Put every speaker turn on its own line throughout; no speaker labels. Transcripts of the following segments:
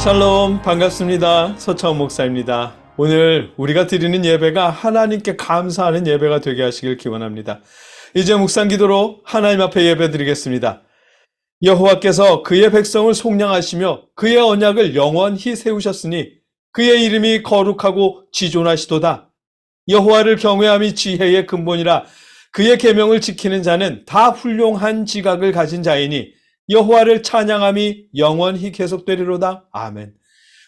샬롬, 반갑습니다. 서창훈 목사입니다. 오늘 우리가 드리는 예배가 하나님께 감사하는 예배가 되게 하시길 기원합니다. 이제 묵상 기도로 하나님 앞에 예배 드리겠습니다. 여호와께서 그의 백성을 속량하시며 그의 언약을 영원히 세우셨으니 그의 이름이 거룩하고 지존하시도다. 여호와를 경외함이 지혜의 근본이라. 그의 계명을 지키는 자는 다 훌륭한 지각을 가진 자이니 여호와를 찬양함이 영원히 계속되리로다. 아멘.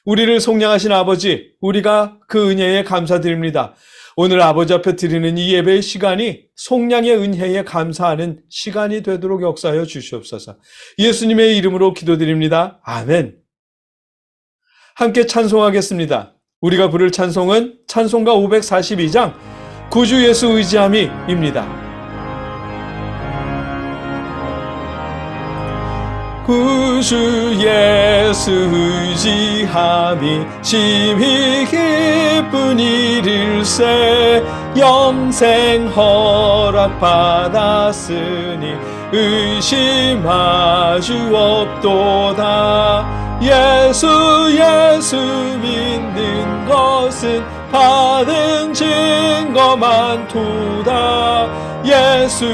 우리를 속량하신 아버지, 우리가 그 은혜에 감사드립니다. 오늘 아버지 앞에 드리는 이 예배의 시간이 속량의 은혜에 감사하는 시간이 되도록 역사하여 주시옵소서. 예수님의 이름으로 기도드립니다. 아멘. 함께 찬송하겠습니다. 우리가 부를 찬송은 찬송가 542장 구주 예수 의지함이입니다. 구주 예수 의지함이 심히 기쁜 일일세. 영생 허락 받았으니 의심할 수 없도다. 예수 믿는 것은 받은 증거만 도다. 예수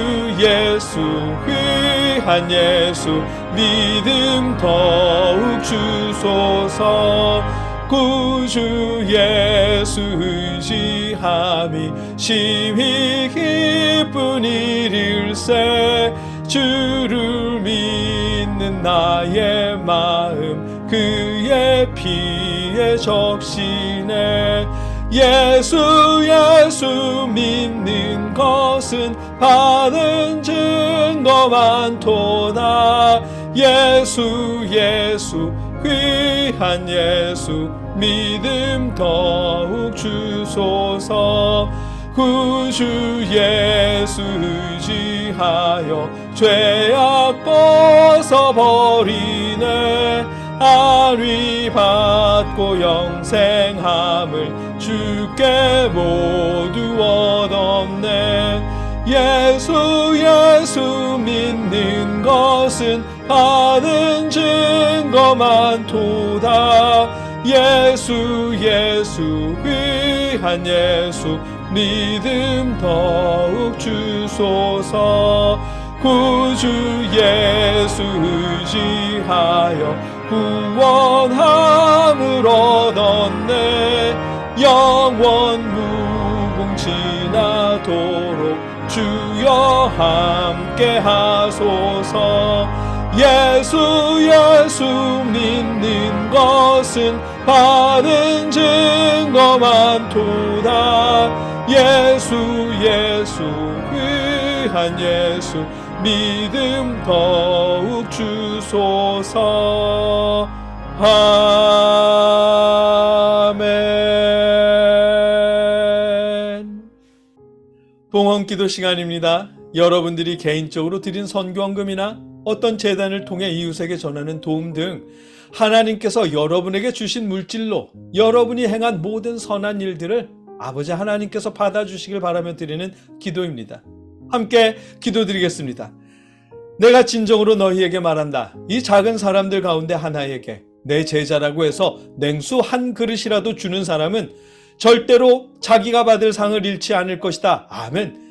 귀한 예수 믿음 더욱 주소서. 구주 예수 의지함이 심히 기쁜 일일세. 주를 믿는 나의 마음 그의 피에 적시네. 예수 믿는 것은 받은 증거만 도다. 예수 귀한 예수 믿음 더욱 주소서. 구주 예수 의지하여 죄악 벗어버리네. 안위 받고 영생함을 주께 모두 얻었네. 예수 믿는 것은 받은 증거만 도다. 예수 귀한 예수 믿음 더욱 주소서. 구주 예수 의지하여 구원함을 얻었네. 영원 무궁 지나도록 주여 함께 하소서. 예수 믿는 것은 받은 증거만 도다. 예수 귀한 예수 믿음 더욱 주소서. 아멘. 봉헌기도 시간입니다. 여러분들이 개인적으로 드린 선교헌금이나 어떤 재단을 통해 이웃에게 전하는 도움 등 하나님께서 여러분에게 주신 물질로 여러분이 행한 모든 선한 일들을 아버지 하나님께서 받아주시길 바라며 드리는 기도입니다. 함께 기도드리겠습니다. 내가 진정으로 너희에게 말한다. 이 작은 사람들 가운데 하나에게 내 제자라고 해서 냉수 한 그릇이라도 주는 사람은 절대로 자기가 받을 상을 잃지 않을 것이다. 아멘.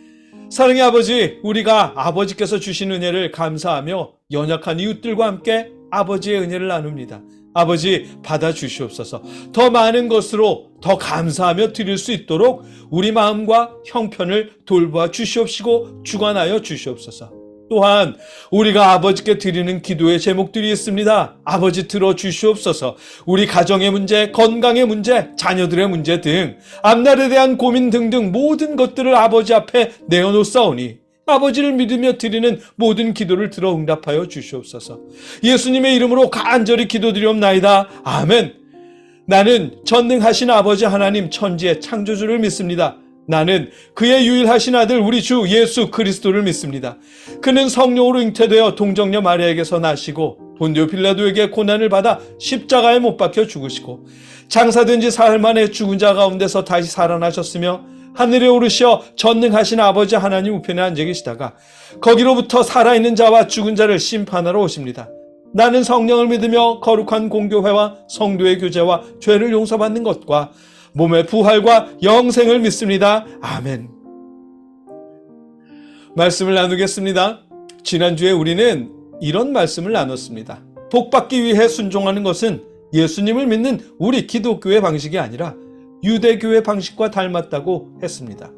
사랑의 아버지, 우리가 아버지께서 주신 은혜를 감사하며 연약한 이웃들과 함께 아버지의 은혜를 나눕니다. 아버지 받아주시옵소서. 더 많은 것으로 더 감사하며 드릴 수 있도록 우리 마음과 형편을 돌보아 주시옵시고 주관하여 주시옵소서. 또한 우리가 아버지께 드리는 기도의 제목들이 있습니다. 아버지 들어주시옵소서. 우리 가정의 문제, 건강의 문제, 자녀들의 문제 등 앞날에 대한 고민 등등 모든 것들을 아버지 앞에 내어놓사오니 아버지를 믿으며 드리는 모든 기도를 들어 응답하여 주시옵소서. 예수님의 이름으로 간절히 기도드리옵나이다. 아멘. 나는 전능하신 아버지 하나님 천지의 창조주를 믿습니다. 나는 그의 유일하신 아들 우리 주 예수 그리스도를 믿습니다. 그는 성령으로 잉태되어 동정녀 마리아에게서 나시고 본디오 빌라도에게 고난을 받아 십자가에 못 박혀 죽으시고 장사된 지 사흘 만에 죽은 자 가운데서 다시 살아나셨으며 하늘에 오르시어 전능하신 아버지 하나님 우편에 앉아 계시다가 거기로부터 살아있는 자와 죽은 자를 심판하러 오십니다. 나는 성령을 믿으며 거룩한 공교회와 성도의 교제와 죄를 용서받는 것과 몸의 부활과 영생을 믿습니다. 아멘. 말씀을 나누겠습니다. 지난주에 우리는 이런 말씀을 나눴습니다. 복받기 위해 순종하는 것은 예수님을 믿는 우리 기독교의 방식이 아니라 유대교의 방식과 닮았다고 했습니다.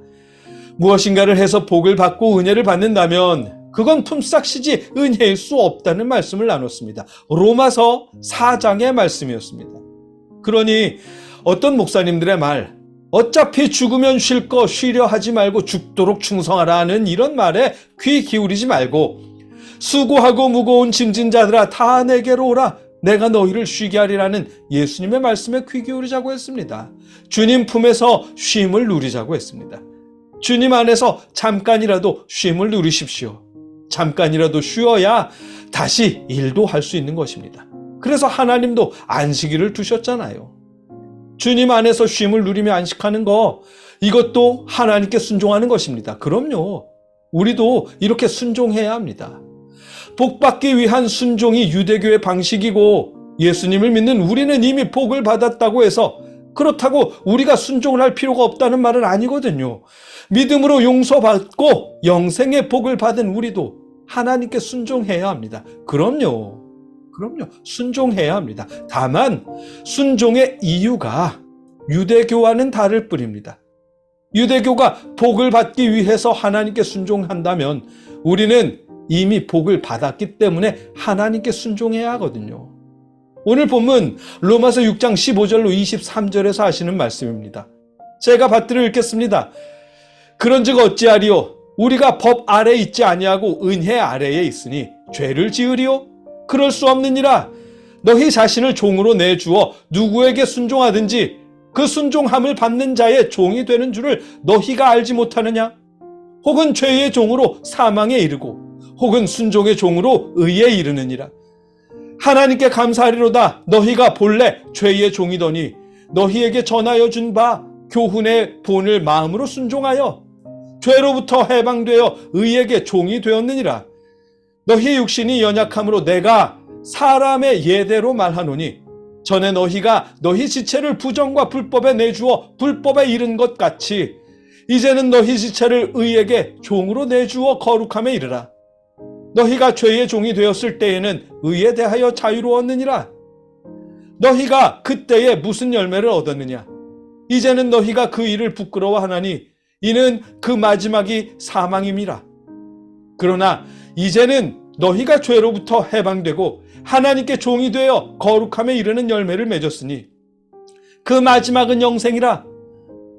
무엇인가를 해서 복을 받고 은혜를 받는다면 그건 품삯이지 은혜일 수 없다는 말씀을 나눴습니다. 로마서 4장의 말씀이었습니다. 그러니 어떤 목사님들의 말, 어차피 죽으면 쉴 거 쉬려 하지 말고 죽도록 충성하라는 이런 말에 귀 기울이지 말고 수고하고 무거운 짐진 자들아 다 내게로 오라 내가 너희를 쉬게 하리라는 예수님의 말씀에 귀 기울이자고 했습니다. 주님 품에서 쉼을 누리자고 했습니다. 주님 안에서 잠깐이라도 쉼을 누리십시오. 잠깐이라도 쉬어야 다시 일도 할 수 있는 것입니다. 그래서 하나님도 안식일을 두셨잖아요. 주님 안에서 쉼을 누리며 안식하는 거, 이것도 하나님께 순종하는 것입니다. 그럼요. 우리도 이렇게 순종해야 합니다. 복받기 위한 순종이 유대교의 방식이고 예수님을 믿는 우리는 이미 복을 받았다고 해서 그렇다고 우리가 순종을 할 필요가 없다는 말은 아니거든요. 믿음으로 용서받고 영생의 복을 받은 우리도 하나님께 순종해야 합니다. 그럼요. 순종해야 합니다. 다만 순종의 이유가 유대교와는 다를 뿐입니다. 유대교가 복을 받기 위해서 하나님께 순종한다면 우리는 이미 복을 받았기 때문에 하나님께 순종해야 하거든요. 오늘 본문 로마서 6장 15절로 23절에서 하시는 말씀입니다. 제가 받들어 읽겠습니다. 그런즉 어찌하리요? 우리가 법 아래에 있지 아니하고 은혜 아래에 있으니 죄를 지으리요? 그럴 수 없느니라. 너희 자신을 종으로 내주어 누구에게 순종하든지 그 순종함을 받는 자의 종이 되는 줄을 너희가 알지 못하느냐? 혹은 죄의 종으로 사망에 이르고 혹은 순종의 종으로 의에 이르느니라. 하나님께 감사하리로다. 너희가 본래 죄의 종이더니 너희에게 전하여 준 바 교훈의 본을 마음으로 순종하여 죄로부터 해방되어 의에게 종이 되었느니라. 너희 육신이 연약함으로 내가 사람의 예대로 말하노니 전에 너희가 너희 지체를 부정과 불법에 내주어 불법에 이른 것 같이 이제는 너희 지체를 의에게 종으로 내주어 거룩함에 이르라. 너희가 죄의 종이 되었을 때에는 의에 대하여 자유로웠느니라. 너희가 그때에 무슨 열매를 얻었느냐? 이제는 너희가 그 일을 부끄러워하나니 이는 그 마지막이 사망임이라. 그러나 이제는 너희가 죄로부터 해방되고 하나님께 종이 되어 거룩함에 이르는 열매를 맺었으니 그 마지막은 영생이라.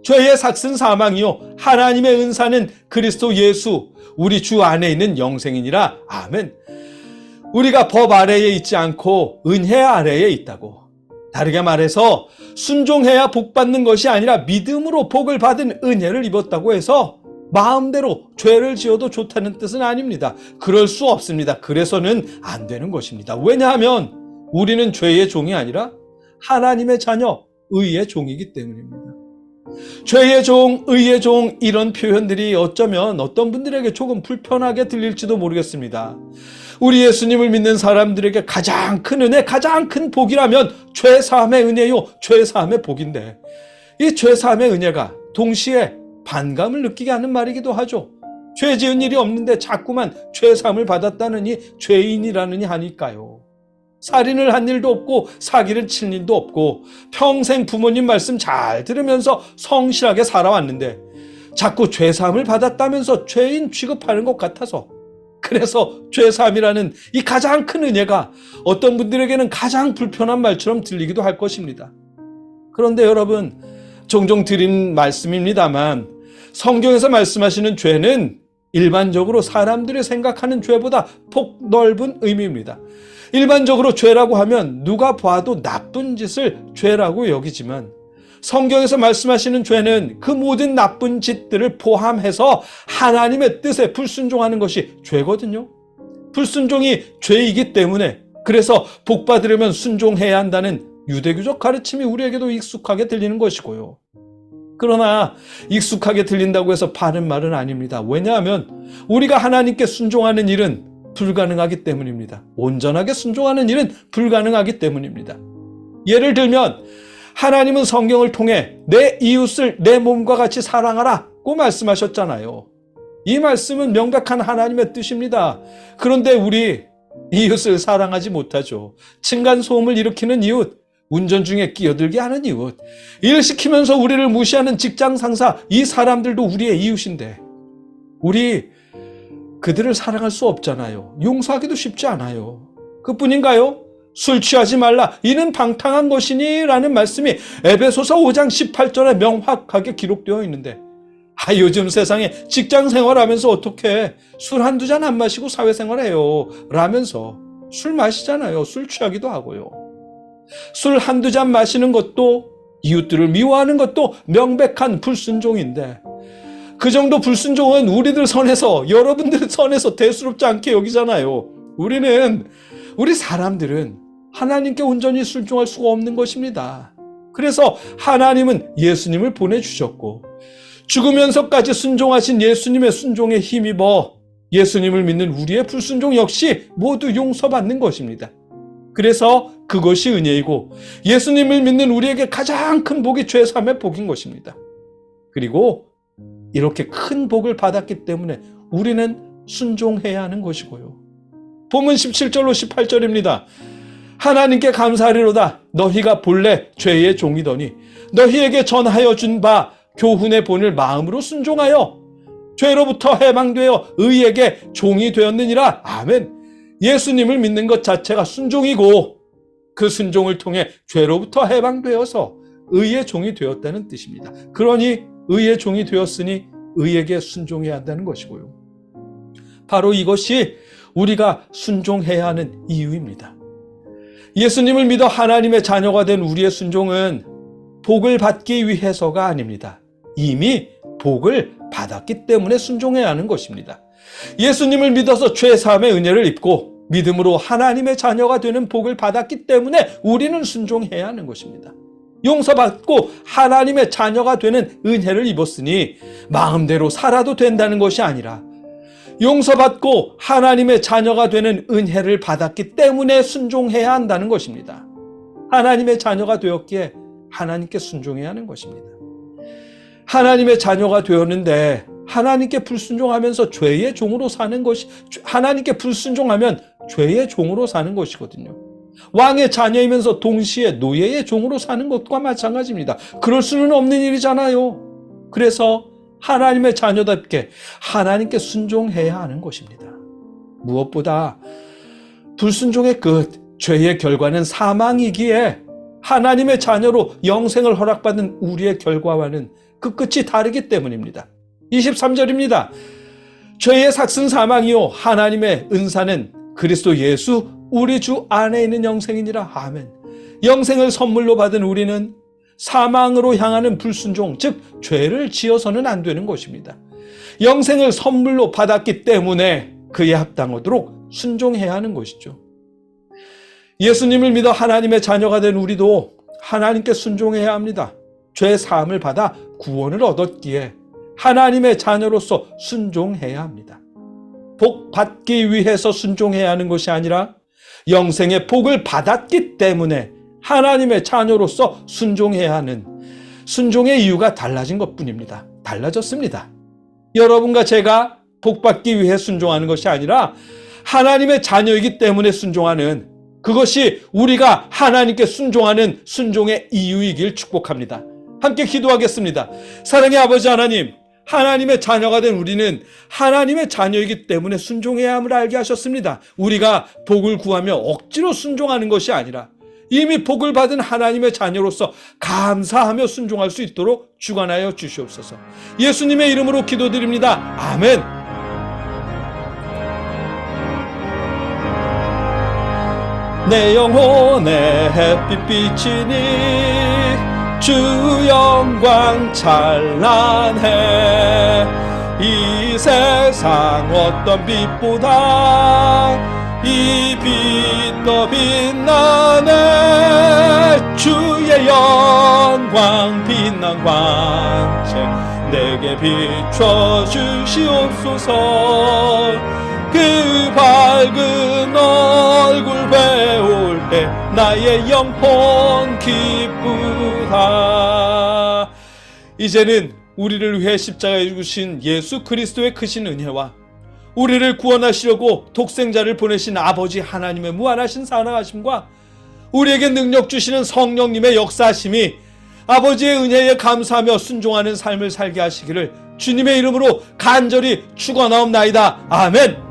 죄의 삭은 사망이요 하나님의 은사는 그리스도 예수 우리 주 안에 있는 영생이니라. 아멘. 우리가 법 아래에 있지 않고 은혜 아래에 있다고. 다르게 말해서 순종해야 복 받는 것이 아니라 믿음으로 복을 받은 은혜를 입었다고 해서 마음대로 죄를 지어도 좋다는 뜻은 아닙니다. 그럴 수 없습니다. 그래서는 안 되는 것입니다. 왜냐하면 우리는 죄의 종이 아니라 하나님의 자녀, 의의 종이기 때문입니다. 죄의 종, 의의 종 이런 표현들이 어쩌면 어떤 분들에게 조금 불편하게 들릴지도 모르겠습니다. 우리 예수님을 믿는 사람들에게 가장 큰 은혜, 가장 큰 복이라면 죄사함의 은혜요, 죄사함의 복인데 이 죄사함의 은혜가 동시에 반감을 느끼게 하는 말이기도 하죠. 죄 지은 일이 없는데 자꾸만 죄사함을 받았다느니 죄인이라느니 하니까요. 살인을 한 일도 없고 사기를 친 일도 없고 평생 부모님 말씀 잘 들으면서 성실하게 살아왔는데 자꾸 죄사함을 받았다면서 죄인 취급하는 것 같아서 그래서 죄사함이라는 이 가장 큰 은혜가 어떤 분들에게는 가장 불편한 말처럼 들리기도 할 것입니다. 그런데 여러분 종종 드린 말씀입니다만 성경에서 말씀하시는 죄는 일반적으로 사람들이 생각하는 죄보다 폭넓은 의미입니다. 일반적으로 죄라고 하면 누가 봐도 나쁜 짓을 죄라고 여기지만 성경에서 말씀하시는 죄는 그 모든 나쁜 짓들을 포함해서 하나님의 뜻에 불순종하는 것이 죄거든요. 불순종이 죄이기 때문에 그래서 복 받으려면 순종해야 한다는 유대교적 가르침이 우리에게도 익숙하게 들리는 것이고요. 그러나 익숙하게 들린다고 해서 바른 말은 아닙니다. 왜냐하면 우리가 하나님께 순종하는 일은 불가능하기 때문입니다. 온전하게 순종하는 일은 불가능하기 때문입니다. 예를 들면 하나님은 성경을 통해 내 이웃을 내 몸과 같이 사랑하라고 말씀하셨잖아요. 이 말씀은 명백한 하나님의 뜻입니다. 그런데 우리 이웃을 사랑하지 못하죠. 층간소음을 일으키는 이웃, 운전 중에 끼어들게 하는 이웃, 일 시키면서 우리를 무시하는 직장 상사, 이 사람들도 우리의 이웃인데 우리 그들을 사랑할 수 없잖아요. 용서하기도 쉽지 않아요. 그뿐인가요? 술 취하지 말라, 이는 방탕한 것이니 라는 말씀이 에베소서 5장 18절에 명확하게 기록되어 있는데 요즘 세상에 직장 생활하면서 어떻게 술 한두 잔 안 마시고 사회생활해요 라면서 술 마시잖아요. 술 취하기도 하고요. 술 한두 잔 마시는 것도 이웃들을 미워하는 것도 명백한 불순종인데 그 정도 불순종은 우리들 선에서, 여러분들 선에서 대수롭지 않게 여기잖아요. 우리 사람들은 하나님께 온전히 순종할 수가 없는 것입니다. 그래서 하나님은 예수님을 보내주셨고 죽으면서까지 순종하신 예수님의 순종에 힘입어 예수님을 믿는 우리의 불순종 역시 모두 용서받는 것입니다. 그래서 그것이 은혜이고 예수님을 믿는 우리에게 가장 큰 복이 죄사함의 복인 것입니다. 그리고 이렇게 큰 복을 받았기 때문에 우리는 순종해야 하는 것이고요. 본문 17절로 18절입니다. 하나님께 감사하리로다. 너희가 본래 죄의 종이더니 너희에게 전하여 준 바 교훈의 본을 마음으로 순종하여 죄로부터 해방되어 의에게 종이 되었느니라. 아멘. 예수님을 믿는 것 자체가 순종이고 그 순종을 통해 죄로부터 해방되어서 의의 종이 되었다는 뜻입니다. 그러니 의의 종이 되었으니 의에게 순종해야 한다는 것이고요. 바로 이것이 우리가 순종해야 하는 이유입니다. 예수님을 믿어 하나님의 자녀가 된 우리의 순종은 복을 받기 위해서가 아닙니다. 이미 복을 받았기 때문에 순종해야 하는 것입니다. 예수님을 믿어서 죄사함의 은혜를 입고 믿음으로 하나님의 자녀가 되는 복을 받았기 때문에 우리는 순종해야 하는 것입니다. 용서받고 하나님의 자녀가 되는 은혜를 입었으니 마음대로 살아도 된다는 것이 아니라 용서받고 하나님의 자녀가 되는 은혜를 받았기 때문에 순종해야 한다는 것입니다. 하나님의 자녀가 되었기에 하나님께 순종해야 하는 것입니다. 하나님의 자녀가 되었는데 하나님께 불순종하면서 죄의 종으로 사는 것이, 하나님께 불순종하면 죄의 종으로 사는 것이거든요. 왕의 자녀이면서 동시에 노예의 종으로 사는 것과 마찬가지입니다. 그럴 수는 없는 일이잖아요. 그래서 하나님의 자녀답게 하나님께 순종해야 하는 것입니다. 무엇보다 불순종의 끝, 죄의 결과는 사망이기에 하나님의 자녀로 영생을 허락받은 우리의 결과와는 그 끝이 다르기 때문입니다. 23절입니다. 죄의 삭은 사망이요 하나님의 은사는 그리스도 예수 우리 주 안에 있는 영생이니라. 아멘. 영생을 선물로 받은 우리는 사망으로 향하는 불순종, 즉 죄를 지어서는 안 되는 것입니다. 영생을 선물로 받았기 때문에 그에 합당하도록 순종해야 하는 것이죠. 예수님을 믿어 하나님의 자녀가 된 우리도 하나님께 순종해야 합니다. 죄 사함을 받아 구원을 얻었기에 하나님의 자녀로서 순종해야 합니다. 복 받기 위해서 순종해야 하는 것이 아니라 영생의 복을 받았기 때문에 하나님의 자녀로서 순종해야 하는 순종의 이유가 달라진 것뿐입니다. 달라졌습니다. 여러분과 제가 복 받기 위해 순종하는 것이 아니라 하나님의 자녀이기 때문에 순종하는, 그것이 우리가 하나님께 순종하는 순종의 이유이길 축복합니다. 함께 기도하겠습니다. 사랑의 아버지 하나님, 하나님의 자녀가 된 우리는 하나님의 자녀이기 때문에 순종해야 함을 알게 하셨습니다. 우리가 복을 구하며 억지로 순종하는 것이 아니라 이미 복을 받은 하나님의 자녀로서 감사하며 순종할 수 있도록 주관하여 주시옵소서. 예수님의 이름으로 기도드립니다. 아멘. 내 영혼의 햇빛 비치니 주 영광 찬란해. 이 세상 어떤 빛보다 이 빛 더 빛나네. 주의 영광 빛난 광채 내게 비춰 주시옵소서. 그 밝은 얼굴 배울 때 나의 영혼 기쁘다. 이제는 우리를 위해 십자가에 죽으신 예수 그리스도의 크신 은혜와 우리를 구원하시려고 독생자를 보내신 아버지 하나님의 무한하신 사랑하심과 우리에게 능력 주시는 성령님의 역사하심이 아버지의 은혜에 감사하며 순종하는 삶을 살게 하시기를 주님의 이름으로 간절히 축원하옵나이다. 아멘.